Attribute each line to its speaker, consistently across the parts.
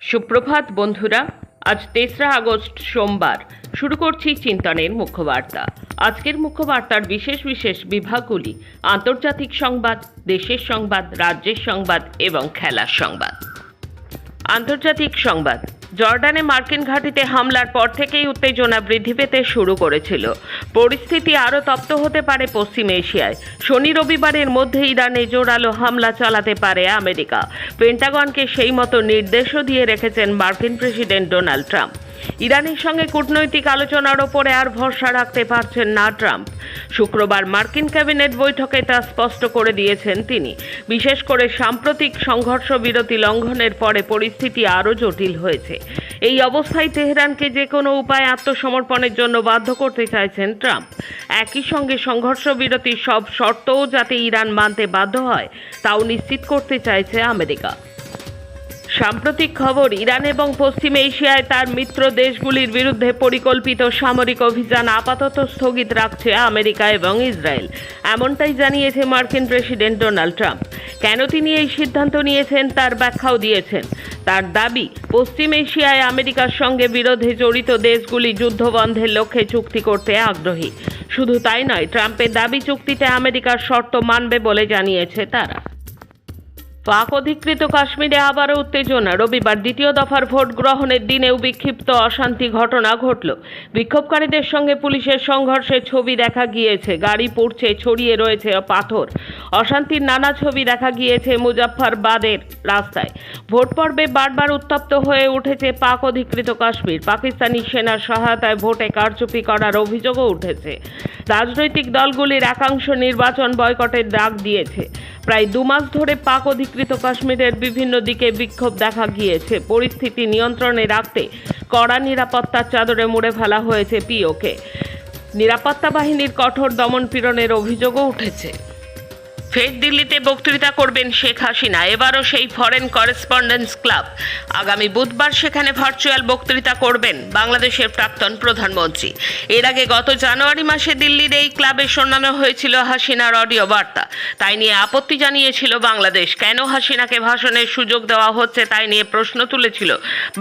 Speaker 1: সুপ্রভাত বন্ধুরা, আজ ৩রা আগস্ট সোমবার। শুরু করছি চিন্তনের মুখ্যবার্তা। আজকের মুখ্যবার্তার বিশেষ বিশেষ বিভাগগুলি: আন্তর্জাতিক সংবাদ, দেশের সংবাদ, রাজ্যের সংবাদ এবং খেলার সংবাদ। আন্তর্জাতিক সংবাদ। জর্ডানে মার্কিন ঘাঁটিতে হামলার পর থেকেই উত্তেজনা বৃদ্ধি পেতে শুরু করেছিল। পরিস্থিতি আরও তপ্ত হতে পারে পশ্চিম এশিয়ায়। শনি রবিবারের মধ্যে ইরানে জোরালো হামলা চালাতে পারে আমেরিকা। পেন্টাগনকে সেই মতো নির্দেশও দিয়ে রেখেছেন মার্কিন প্রেসিডেন্ট ডোনাল্ড ট্রাম্প। ইরানের সঙ্গে কূটনৈতিক আলোচনার ওপরে আর ভরসা রাখতে পারছেন না ট্রাম্প। শুক্রবার মার্কিন ক্যাবিনেট বৈঠকে তা স্পষ্ট করে দিয়েছেন তিনি। বিশেষ করে সাম্প্রতিক সংঘর্ষ বিরতি লঙ্ঘনের পরে পরিস্থিতি আরও জটিল হয়েছে। এই অবস্থায় তেহরানকে যে কোনো উপায়ে আত্মসমর্পণের জন্য বাধ্য করতে চাইছেন ট্রাম্প। একই সঙ্গে সংঘর্ষ বিরতির সব শর্তও যাতে ইরান মানতে বাধ্য হয় তাও নিশ্চিত করতে চাইছে আমেরিকা। সাম্প্রতিক খবর: ইরান এবং পশ্চিম এশিয়ায় তার মিত্র দেশগুলির বিরুদ্ধে পরিকল্পিত সামরিক অভিযান আপাতত স্থগিত রাখছে আমেরিকা এবং ইসরায়েল। এমনটাই জানিয়েছে মার্কিন প্রেসিডেন্ট ডোনাল্ড ট্রাম্প। কেন তিনি এই সিদ্ধান্ত নিয়েছেন তার ব্যাখ্যাও দিয়েছেন। তার দাবি, পশ্চিম এশিয়ায় আমেরিকার সঙ্গে বিরোধে জড়িত দেশগুলি যুদ্ধবন্ধের লক্ষ্যে চুক্তি করতে আগ্রহী। শুধু তাই নয়, ট্রাম্পের দাবি চুক্তিতে আমেরিকার শর্ত মানবে বলে জানিয়েছে তারা। পাক অধিকৃত কাশ্মীরে আবারও উত্তেজনা। রবিবার দ্বিতীয় দফার ভোট গ্রহণের দিনেও বিক্ষিপ্ত অশান্তি ঘটনা ঘটল। বিক্ষোভকারীদের সঙ্গে পুলিশের সংঘর্ষের ছবি দেখা গিয়েছে। গাড়ি পুড়ছে, ছড়িয়ে রয়েছে পাথর। অশান্তির নানা ছবি দেখা গিয়েছে মুজাফফরবাদের রাস্তায়। ভোট পর্বে বারবার উত্তপ্ত হয়ে উঠেছে পাক অধিকৃত কাশ্মীর। পাকিস্তানি সেনার সহায়তায় ভোটে কারচুপি করার অভিযোগও উঠেছে। রাজনৈতিক দলগুলির একাংশ নির্বাচন বয়কটের ডাক দিয়েছে। প্রায় 2 মাস ধরে পাক অধিকৃত কাশ্মীরের বিভিন্ন দিকে বিক্ষোভ দেখা গিয়েছে। পরিস্থিতি নিয়ন্ত্রণে রাখতে কড়া নিরাপত্তার চাদরে মুড়ে ফেলা হয়েছে পিওকে। নিরাপত্তা বাহিনীর কঠোর দমনপীড়নের অভিযোগও উঠেছে। ফের দিল্লিতে বক্তৃতা করবেন শেখ হাসিনা। এবারও সেই ফরেন করেসপন্ডেন্স ক্লাব। আগামী বুধবার সেখানে ভার্চুয়াল বক্তৃতা করবেন বাংলাদেশের প্রাক্তন প্রধানমন্ত্রী। এর আগে গত জানুয়ারি মাসে দিল্লির এই ক্লাবে শোনানো হয়েছিল হাসিনার অডিও বার্তা। তাই নিয়ে আপত্তি জানিয়েছিল বাংলাদেশ। কেন হাসিনাকে ভাষণের সুযোগ দেওয়া হচ্ছে তাই নিয়ে প্রশ্ন তুলেছিল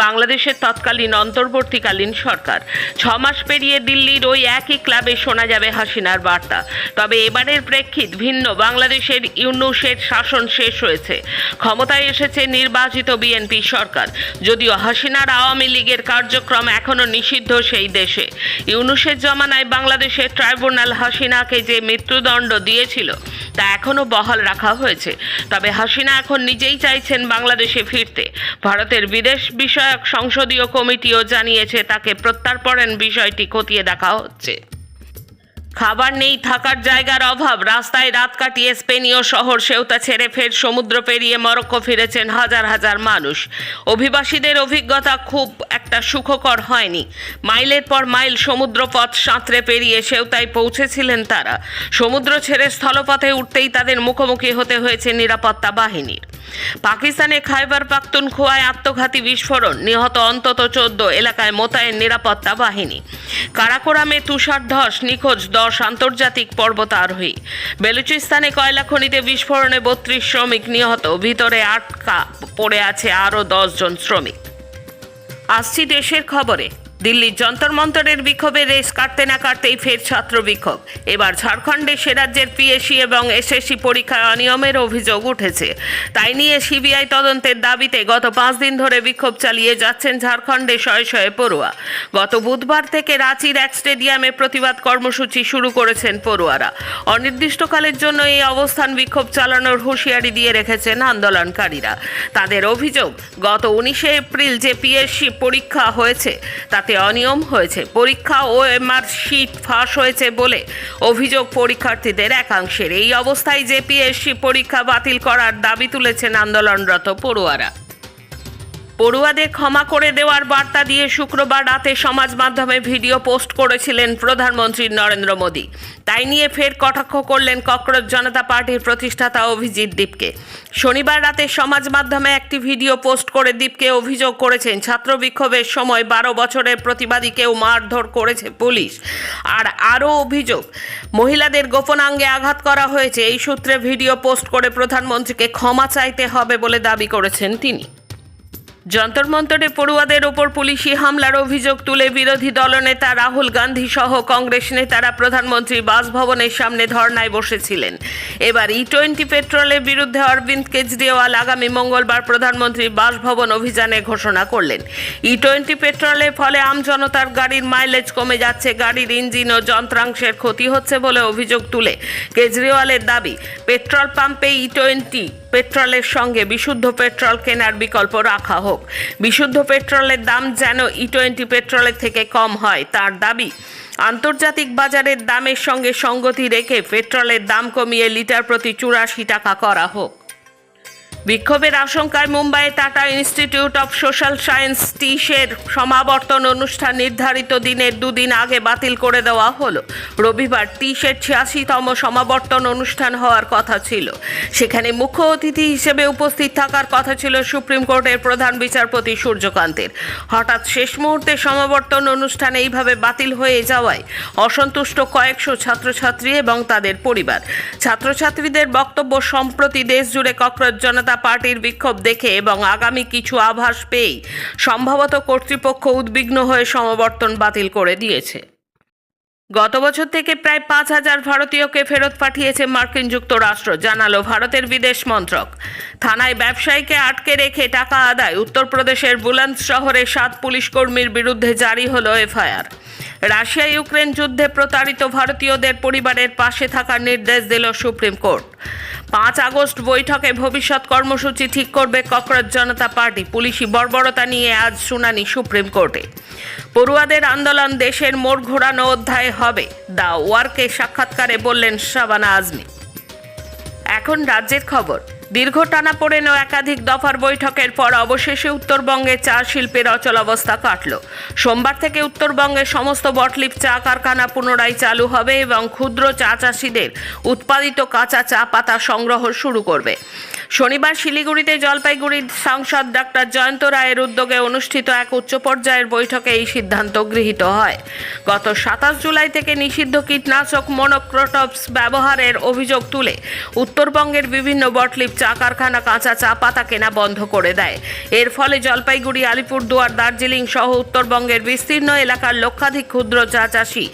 Speaker 1: বাংলাদেশের তৎকালীন অন্তর্বর্তীকালীন সরকার। 6 মাস পেরিয়ে দিল্লির ওই একই ক্লাবে শোনা যাবে হাসিনার বার্তা। তবে এবারের প্রেক্ষিত ভিন্ন। বাংলাদেশের ইউনূসের শাসন শেষ হয়েছে। ক্ষমতায় এসেছে নির্বাচিত বিএনপি সরকার। যদিও হাসিনার আওয়ামী লীগের কার্যক্রম এখনো নিষিদ্ধ সেই দেশে। ইউনূসের জমানায় বাংলাদেশের ট্রাইব্যুনাল হাসিনাকে যে মৃত্যুদণ্ড দিয়েছিল তা এখনো বহাল রাখা হয়েছে। তবে হাসিনা এখন নিজেই চাইছেন বাংলাদেশে ফিরতে। ভারতের বিদেশ বিষয়ক সংসদীয় কমিটিও জানিয়েছে তাকে প্রত্যার্পণের বিষয়টি খতিয়ে দেখা হচ্ছে। খাবার নেই, থাকার জায়গার অভাব। রাস্তায় রাত কাটিয়ে স্পেনীয় শহর সেউতা ছেড়ে ফের সমুদ্র পেরিয়ে মরক্কো ফিরেছেন হাজার হাজার মানুষ। অভিবাসীদের অভিজ্ঞতা খুব একটা সুখকর হয়নি। মাইলের পর মাইল সমুদ্রপথ সাঁতরে পেরিয়ে সেউতায় পৌঁছেছিলেন তারা। সমুদ্র ছেড়ে স্থলপথে উঠতেই তাদের মুখোমুখি হতে হয়েছে নিরাপত্তা বাহিনীর। পাকিস্তানে খাইবার পাখতুনখোয়ায় আত্মঘাতী বিস্ফোরণ, নিহত অন্তত 14, এলাকায় মোতায়েন নিরাপত্তা বাহিনী। কারাকোরামে তুষারধস, নিখোঁজ 10 আন্তর্জাতিক পর্বতারোহী। বেলুচিস্তানে কয়লা খনিতে বিস্ফোরণে 32 শ্রমিক নিহত, ভিতরে আটকা পড়ে আছে আরও 10 জন শ্রমিক। আসছি দেশের খবরে। দিল্লির যন্তর মন্তরের বিক্ষোভে রেশ কাটতে না কাটতেই ফের ছাত্র বিক্ষোভ। এবার ঝাড়খণ্ডে সে রাজ্যের পিএসসি এবং এসএসসি পরীক্ষায় অনিয়মের অভিযোগ উঠেছে। তাই নিয়ে সিবিআই তদন্তের দাবিতে গত 5 দিন ধরে বিক্ষোভ চালিয়ে যাচ্ছেন ঝাড়খণ্ডে শয়ে শয়ে পড়ুয়া। গত বুধবার থেকে রাঁচির এক স্টেডিয়ামে প্রতিবাদ কর্মসূচি শুরু করেছেন পড়ুয়ারা। অনির্দিষ্টকালের জন্য এই অবস্থান বিক্ষোভ চালানোর হুঁশিয়ারি দিয়ে রেখেছেন আন্দোলনকারীরা। তাদের অভিযোগ, গত 19 এপ্রিল যে পিএসসি পরীক্ষা হয়েছে তাতে অনিয়ম হয়েছে। পরীক্ষা ও মার্কশিট ফাঁস হয়েছে বলে অভিযোগ পরীক্ষার্থীদের একাংশের। এই অবস্থায় জেপিএসসি পরীক্ষা বাতিল করার দাবি তুলেছেন আন্দোলনরত পড়ুয়ারা। পড়ুয়াদের ক্ষমা করে দেওয়ার বার্তা দিয়ে শুক্রবার রাতে সমাজ মাধ্যমে ভিডিও পোস্ট করেছিলেন প্রধানমন্ত্রী নরেন্দ্র মোদী। তাই নিয়ে ফের কটাক্ষ করলেন ককরোচ জনতা পার্টির প্রতিষ্ঠাতা অভিজিৎ দীপকে। শনিবার রাতে সমাজ মাধ্যমে একটি ভিডিও পোস্ট করে দীপকে অভিযোগ করেছেন ছাত্র বিক্ষোভের সময় 12 বছরের প্রতিবাদীকেও মারধর করেছে পুলিশ। আর আরও অভিযোগ, মহিলাদের গোপনাঙ্গে আঘাত করা হয়েছে। এই সূত্রে ভিডিও পোস্ট করে প্রধানমন্ত্রীকে ক্ষমা চাইতে হবে বলে দাবি করেছেন তিনি। যন্তর মন্তরে পড়ুয়াদের ওপর পুলিশি হামলার অভিযোগ তুলে বিরোধী দলনেতা রাহুল গান্ধী সহ কংগ্রেস নেতারা প্রধানমন্ত্রী বাসভবনের সামনে ধর্নায় বসেছিলেন। এবার E20 পেট্রোলের বিরুদ্ধে অরবিন্দ কেজরিওয়াল আগামী মঙ্গলবার প্রধানমন্ত্রী বাসভবন অভিযানে ঘোষণা করলেন। E20 পেট্রোলের ফলে আমজনতার গাড়ির মাইলেজ কমে যাচ্ছে, গাড়ির ইঞ্জিন ও যন্ত্রাংশের ক্ষতি হচ্ছে বলে অভিযোগ তুলে কেজরিওয়ালের দাবি, পেট্রোল পাম্পে E20 পেট্রোলের সঙ্গে বিশুদ্ধ পেট্রোল কেনার বিকল্প রাখা হোক। বিশুদ্ধ পেট্রোলের দাম যেন E20 পেট্রোলের থেকে কম হয় তার দাবি। আন্তর্জাতিক বাজারের দামের সঙ্গে সঙ্গতি রেখে পেট্রোলের দাম কমিয়ে লিটার প্রতি 84 টাকা করা হোক। বিক্ষোভের আশঙ্কায় মুম্বাইয়ে Tata institute of social science টিসের সমাবর্তন অনুষ্ঠান নির্ধারিত দিনের দুদিন আগে বাতিল করে দেওয়া হলো। রবিবার টিসের 86তম সমাবর্তন অনুষ্ঠান হওয়ার কথা ছিল। সেখানে মুখ্য অতিথি হিসেবে উপস্থিত থাকার কথা ছিল সুপ্রিম কোর্টের প্রধান বিচারপতি সূর্যকান্তের। হঠাৎ শেষ মুহূর্তে সমাবর্তন অনুষ্ঠান এইভাবে বাতিল হয়ে যাওয়ায় অসন্তুষ্ট কয়েকশো ছাত্রছাত্রী এবং তাদের পরিবার। ছাত্রছাত্রীদের বক্তব্য, সম্প্রতি দেশ জুড়ে ককরোচ জনতা পার্টির বিক্ষোভ দেখে এবং আগামী কিছু আভাস পেয়েই সম্ভবত কর্তৃপক্ষ উদ্বিগ্ন হয়ে সমাবর্তন বাতিল করে দিয়েছে। গত বছর থেকে প্রায় 5,000 ভারতীয়কে ফেরত পাঠিয়েছে মার্কিন যুক্তরাষ্ট্র, জানালো ভারতের বিদেশ মন্ত্রক। থানায় ব্যবসায়ীকে আটকে রেখে টাকা আদায়, উত্তরপ্রদেশের বুলন্দ শহরে 7 পুলিশ কর্মীর বিরুদ্ধে জারি হলো এফআইআর। রাশিয়া ইউক্রেন যুদ্ধে প্রতারিত ভারতীয়দের পরিবারের পাশে থাকার নির্দেশ দিল সুপ্রিম কোর্ট। 5 আগস্ট বৈঠকে ভবিষ্যৎ কর্মসূচি ঠিক করবে ককরোচ জনতা পার্টি। পুলিশি বর্বরতা নিয়ে আজ শুনানি সুপ্রিম কোর্টে। পড়ুয়াদের আন্দোলন দেশের মোড় ঘোরানো অধ্যায় হবে, দ্য ওয়ার্কে সাক্ষাৎকারে বললেন শাবানা আজমি। এখন রাজ্যের খবর। দীর্ঘ টানাপোড়েন ও একাধিক দফার বৈঠকের পর অবশেষে উত্তরবঙ্গে চা শিল্পের অচলাবস্থা কাটল। সোমবার থেকে উত্তরবঙ্গের সমস্ত বটলিফ চা কারখানা পুনরায় চালু হবে এবং ক্ষুদ্র চা চাষিদের উৎপাদিত কাঁচা চা পাতা সংগ্রহ শুরু করবে। শনিবার শিলিগুড়িতে জলপাইগুড়ির সাংসদ ডাক্তার জয়ন্ত রায়ের উদ্যোগে অনুষ্ঠিত এক উচ্চ পর্যায়ের বৈঠকে এই সিদ্ধান্ত গৃহীত হয়। গত 27 জুলাই থেকে নিষিদ্ধ কীটনাশক মনোক্রোটোপস ব্যবহারের অভিযোগ তুলে উত্তরবঙ্গের বিভিন্ন বটলিফ চা কারখানা কাঁচা চা পাতা কেনা বন্ধ করে দেয়। এর ফলে জলপাইগুড়ি, আলিপুরদুয়ার, দার্জিলিং সহ উত্তরবঙ্গের বিস্তীর্ণ এলাকার লক্ষাধিক ক্ষুদ্র চা চাষি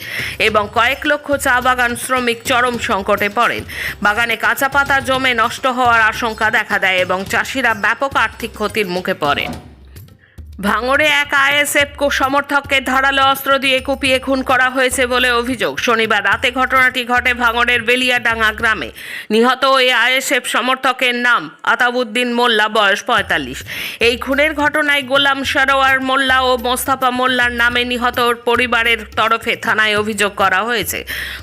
Speaker 1: এবং কয়েক লক্ষ চা বাগান শ্রমিক চরম সংকটে পড়েন। বাগানে কাঁচা পাতা জমে নষ্ট হওয়ার আশঙ্কা দেখা দেয় এবং চাষিরা ব্যাপক আর্থিক ক্ষতির মুখে পড়েন। ভাঙড়ে এক আইএসএফ সমর্থককে ধারালো অস্ত্র দিয়ে কুপিয়ে খুন করা হয়েছে বলে অভিযোগ। শনিবার রাতে ঘটনাটি ঘটে ভাঙড়ের বেলিয়াডাঙ্গা গ্রামে। নিহত ওই আইএসএফ সমর্থকের নাম আতাবউদ্দিন মোল্লা, বয়স 45। এই খুনের ঘটনায় গোলাম সরোয়ার মোল্লা ও মোস্তফা মোল্লার নামে নিহত পরিবারের তরফে থানায় অভিযোগ করা হয়েছে।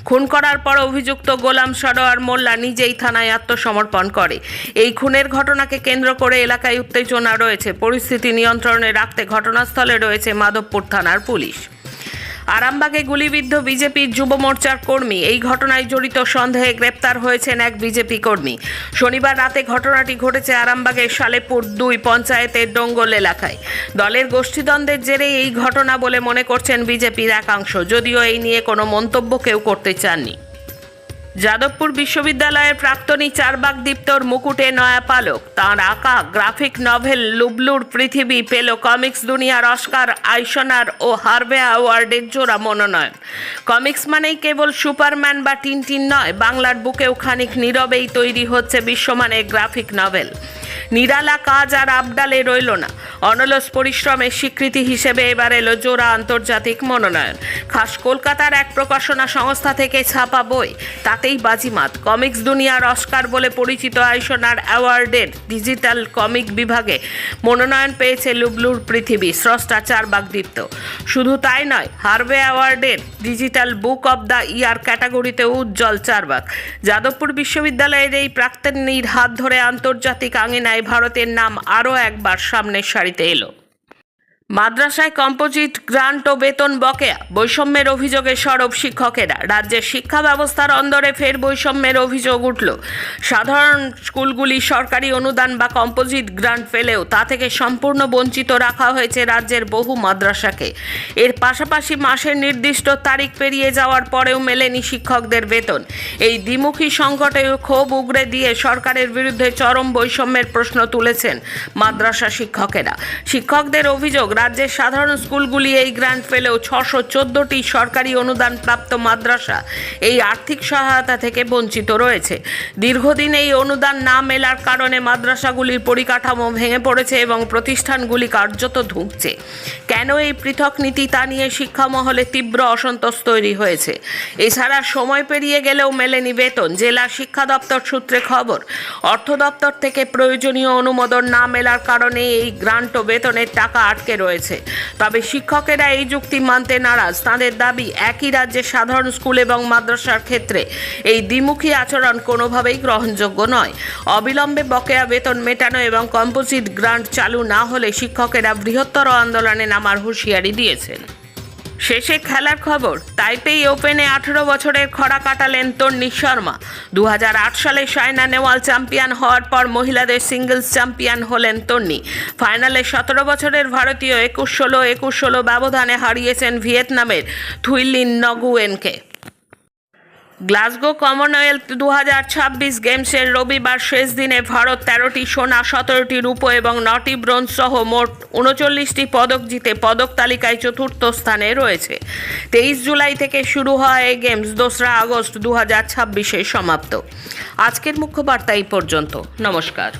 Speaker 1: খুন করার পর অভিযুক্ত গোলাম সরোয়ার মোল্লা নিজেই থানায় আত্মসমর্পণ করে। এই খুনের ঘটনাকে কেন্দ্র করে এলাকায় উত্তেজনা রয়েছে। পরিস্থিতি নিয়ন্ত্রণে রাখতে ঘটনাস্থলে রয়েছে মাধবপুর থানার পুলিশ। আরামবাগে গুলিবিদ্ধ বিজেপির যুব মোর্চার কর্মী। এই ঘটনায় জড়িত সন্দেহে গ্রেপ্তার হয়েছেন এক বিজেপি কর্মী। শনিবার রাতে ঘটনাটি ঘটেছে আরামবাগের সালেপুর 2 পঞ্চায়েতের ডোঙ্গল এলাকায়। দলের গোষ্ঠীদ্বন্দ্বের জেরে এই ঘটনা বলে মনে করছেন বিজেপির একাংশ, যদিও এই নিয়ে কোনো মন্তব্য কেউ করতে চাননি। যাদবপুর বিশ্ববিদ্যালয়ের প্রাক্তনী চারবাগ দীপ্তর মুকুটে নয়া পালক। তাঁর আঁকা গ্রাফিক নভেল লুবলুর পৃথিবী পেল কমিক্স দুনিয়ার অস্কার, আইসনার ও হার্ভে অ্যাওয়ার্ডের জোড়া মনোনয়ন। কমিক্স মানেই কেবল সুপারম্যান বা টিনটিন নয়, বাংলার বুকেও খানিক নীরবেই তৈরি হচ্ছে বিশ্বমানের গ্রাফিক নভেল। নিরালা কাজ আর আবডালে রইল না। অনলস পরিশ্রমের স্বীকৃতি হিসেবে এবার এলো জোড়া আন্তর্জাতিক মনোনয়ন। খাস কলকাতার এক প্রকাশনা সংস্থা থেকে ছাপা বই, তাতেই বাজিমাত। কমিক্স দুনিয়ার অস্কার বলে পরিচিত আইসনার অ্যাওয়ার্ডের ডিজিটাল কমিক বিভাগে মনোনয়ন পেয়েছে লুবলুর পৃথিবী, স্রষ্টা চারবাগ দীপ্ত। শুধু তাই নয়, হার্ভে অ্যাওয়ার্ডের digital book of the year ক্যাটাগরিতে উজ্জ্বল চারবাগ। যাদবপুর বিশ্ববিদ্যালয়ের এই প্রাক্তনীর হাত ধরে আন্তর্জাতিক আঙিনায় ভারতের নাম আরও একবার সামনের সারিতে এলো। মাদ্রাসায় কম্পোজিট গ্রান্ট ও বেতন বকেয়া, বৈষম্যের অভিযোগে সরব শিক্ষকেরা। রাজ্যের শিক্ষা ব্যবস্থার অন্দরে ফের বৈষম্যের অভিযোগ উঠল। সাধারণ স্কুলগুলি সরকারি অনুদান বা কম্পোজিট গ্রান্ট পেলেও তা থেকে সম্পূর্ণ বঞ্চিত রাখা হয়েছে রাজ্যের বহু মাদ্রাসাকে। এর পাশাপাশি মাসের নির্দিষ্ট তারিখ পেরিয়ে যাওয়ার পরেও মেলেনি শিক্ষকদের বেতন। এই দ্বিমুখী সংকটে ক্ষোভ উগরে দিয়ে সরকারের বিরুদ্ধে চরম বৈষম্যের প্রশ্ন তুলেছেন মাদ্রাসা শিক্ষকেরা। শিক্ষকদের অভিযোগ, রাজ্যের সাধারণ স্কুলগুলি এই গ্রান্ট পেলেও 614টি সরকারি অনুদান প্রাপ্ত মাদ্রাসা এই আর্থিক সহায়তা থেকে বঞ্চিত রয়েছে। দীর্ঘদিন এই অনুদান না মেলার কারণে মাদ্রাসাগুলির পরিকাঠামো ভেঙে পড়েছে এবং প্রতিষ্ঠানগুলি কার্যত ধুঁকছে। কেন এই পৃথক নীতি তা নিয়ে শিক্ষা মহলে তীব্র অসন্তোষ তৈরি হয়েছে। এছাড়া সময় পেরিয়ে গেলেও মেলেনি বেতন। জেলা শিক্ষা দপ্তর সূত্রে খবর, অর্থ দপ্তর থেকে প্রয়োজনীয় অনুমোদন না মেলার কারণে এই গ্রান্ট ও বেতনের টাকা আটকে রয়েছে। তবে শিক্ষকেরা এই যুক্তি মানতে নারাজ। তাদের দাবি, একই রাজ্যের সাধারণ স্কুল এবং মাদ্রাসার ক্ষেত্রে এই দ্বিমুখী আচরণ কোনোভাবেই গ্রহণযোগ্য নয়। অবিলম্বে বকেয়া বেতন মেটানো এবং কম্পোজিট গ্রান্ট চালু না হলে শিক্ষকেরা বৃহত্তর আন্দোলনে নামার হুঁশিয়ারি দিয়েছেন। শেষে খেলার খবর, তাইপেই ওপেনে 18 বছরের খরা কাটালেন তন্নি শর্মা। 2008 সালে সাইনা নেহওয়াল চ্যাম্পিয়ন হওয়ার পর মহিলাদের সিঙ্গলস চ্যাম্পিয়ন হলেন তন্নি। ফাইনালে 17 বছরের ভারতীয় 21-16 ব্যবধানে হারিয়েছেন ভিয়েতনামের থুই লিন নগুয়েনকে। গ্লাসগো কমনওয়েলথ 2026 গেমসের রবিবার শেষ দিনে ভারত 13টি সোনা, 17টি রূপো এবং 9টি ব্রোঞ্জ সহ মোট 39টি পদক জিতে পদক তালিকায় চতুর্থ স্থানে রয়েছে। 23 জুলাই থেকে শুরু হয় এই গেমস 2রা আগস্ট 2026-এ সমাপ্ত। আজকের মুখ্য বার্তা এই পর্যন্ত। নমস্কার।